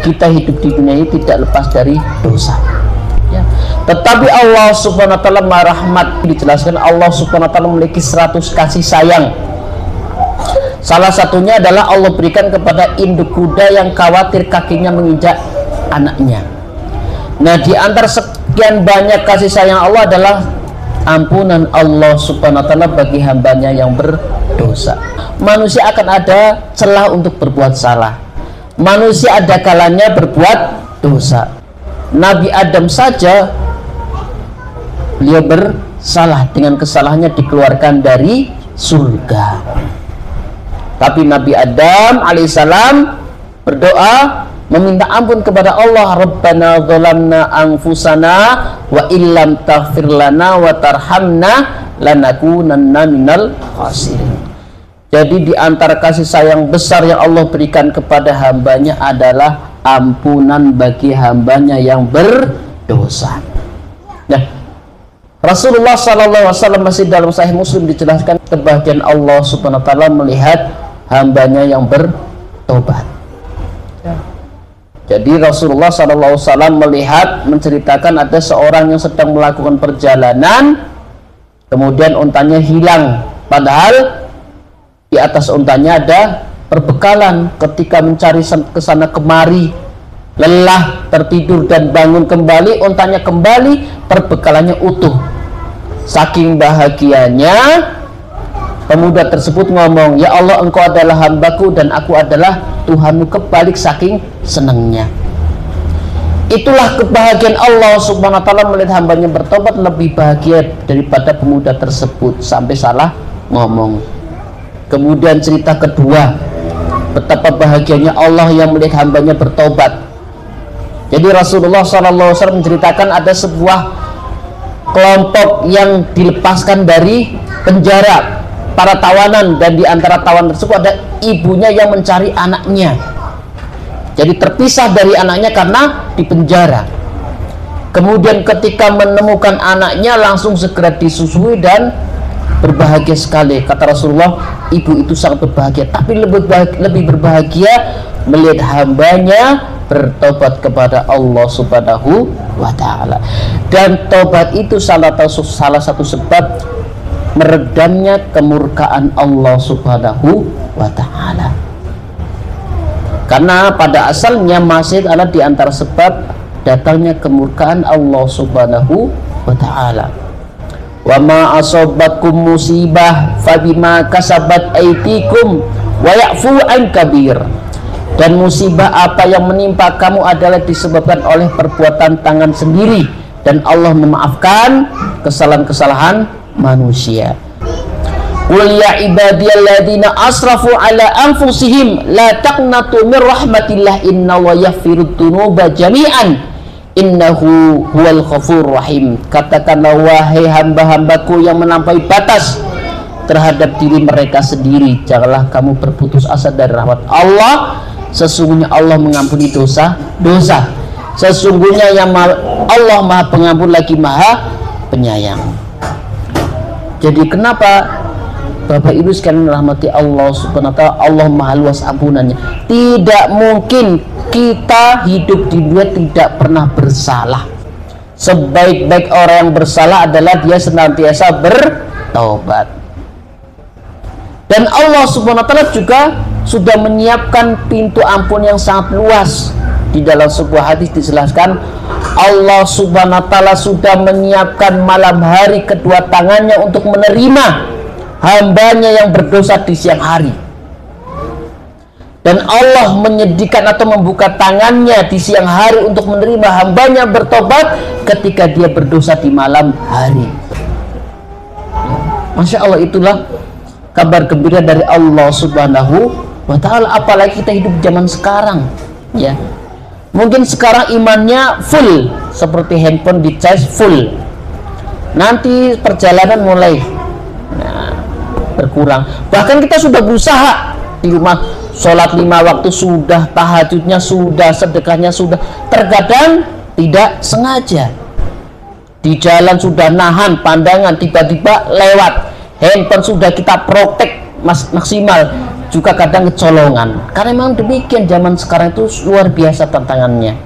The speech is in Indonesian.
kita hidup di dunia ini tidak lepas dari dosa, ya. Tetapi Allah subhanahu wa ta'ala maha rahmat. Dijelaskan Allah subhanahu wa ta'ala memiliki 100 kasih sayang. Salah satunya adalah Allah berikan kepada induk kuda yang khawatir kakinya menginjak anaknya. Nah, di antara sekian banyak kasih sayang Allah adalah ampunan Allah subhanahu wa ta'ala bagi hambanya yang berdosa. Manusia akan ada celah untuk berbuat salah. Manusia ada kalanya berbuat dosa. Nabi Adam saja beliau bersalah, dengan kesalahannya dikeluarkan dari surga. Tapi Nabi Adam alaihissalam berdoa meminta ampun kepada Allah, Rabbana zalamna anfusana wa illam taghfir lana wa tarhamna lanakunanna minal khasirin. Jadi di antara kasih sayang besar yang Allah berikan kepada hambanya adalah ampunan bagi hambanya yang berdosa. Nah, Rasulullah SAW masih dalam Sahih Muslim dijelaskan kebahagiaan Allah subhanahu wa ta'ala melihat hambanya yang bertobat. Jadi Rasulullah SAW melihat, menceritakan ada seorang yang sedang melakukan perjalanan, kemudian untanya hilang, padahal di atas untanya ada perbekalan. Ketika mencari kesana kemari, lelah, tertidur dan bangun kembali, untanya kembali, perbekalannya utuh. Saking bahagianya, pemuda tersebut ngomong, ya Allah, engkau adalah hambaku dan aku adalah Tuhanmu. Kebalik saking senangnya. Itulah kebahagiaan Allah subhanahu wa ta'ala melihat hambanya bertobat. Lebih bahagia daripada pemuda tersebut sampai salah ngomong. Kemudian cerita kedua, betapa bahagianya Allah yang melihat hambanya bertobat. Jadi Rasulullah SAW menceritakan ada sebuah kelompok yang dilepaskan dari penjara, para tawanan, dan di antara tawanan tersebut ada ibunya yang mencari anaknya. Jadi terpisah dari anaknya karena di penjara. Kemudian ketika menemukan anaknya langsung segera disusui dan berbahagia sekali. Kata Rasulullah, ibu itu sangat berbahagia, tapi lebih berbahagia melihat hambanya bertobat kepada Allah subhanahu wa ta'ala. Dan tobat itu salah satu sebab meredamnya kemurkaan Allah subhanahu wa ta'ala. Karena pada asalnya masih adalah di antara sebab datangnya kemurkaan Allah subhanahu wa ta'ala. Wa ma asabakum musibah fabima kasabat aydikum wa ya'fu an kabir. Dan musibah apa yang menimpa kamu adalah disebabkan oleh perbuatan tangan sendiri, dan Allah memaafkan kesalahan-kesalahan manusia. Qul ya ibadiyalladzina asrafu ala anfusihim la taqnatu min rahmatillah innallaha yaghfirud dzunuba jami'an innahu huwal ghafurur rahim. Katakanlah, wahai hamba-hambaku yang melampaui batas terhadap diri mereka sendiri, janganlah kamu berputus asa dari rahmat Allah. Sesungguhnya Allah mengampuni dosa-dosa. Sesungguhnya yang Allah maha pengampun lagi maha penyayang. Jadi kenapa Bapak Ibu sekalian rahmati Allah subhanahu wa ta'ala, Allah maha luas ampunannya. Tidak mungkin kita hidup di dunia tidak pernah bersalah. Sebaik-baik orang yang bersalah adalah dia senantiasa bertobat. Dan Allah subhanahu wa ta'ala juga sudah menyiapkan pintu ampun yang sangat luas. Di dalam sebuah hadis dijelaskan, Allah subhanahu wa ta'ala sudah menyiapkan malam hari kedua tangannya untuk menerima hambanya yang berdosa di siang hari. Dan Allah menyediakan atau membuka tangannya di siang hari untuk menerima hambanya bertobat ketika dia berdosa di malam hari. Masya Allah, itulah kabar gembira dari Allah subhanahu wa ta'ala. Apalagi kita hidup zaman sekarang, ya. Mungkin sekarang imannya full, seperti handphone dicas full. Nanti perjalanan mulai berkurang. Bahkan kita sudah berusaha di rumah, sholat 5 waktu sudah, tahajudnya sudah, sedekahnya sudah, terkadang tidak sengaja. Di jalan sudah nahan pandangan, tiba-tiba lewat. Handphone sudah kita protek maksimal, juga kadang kecolongan, karena memang demikian zaman sekarang itu luar biasa tantangannya.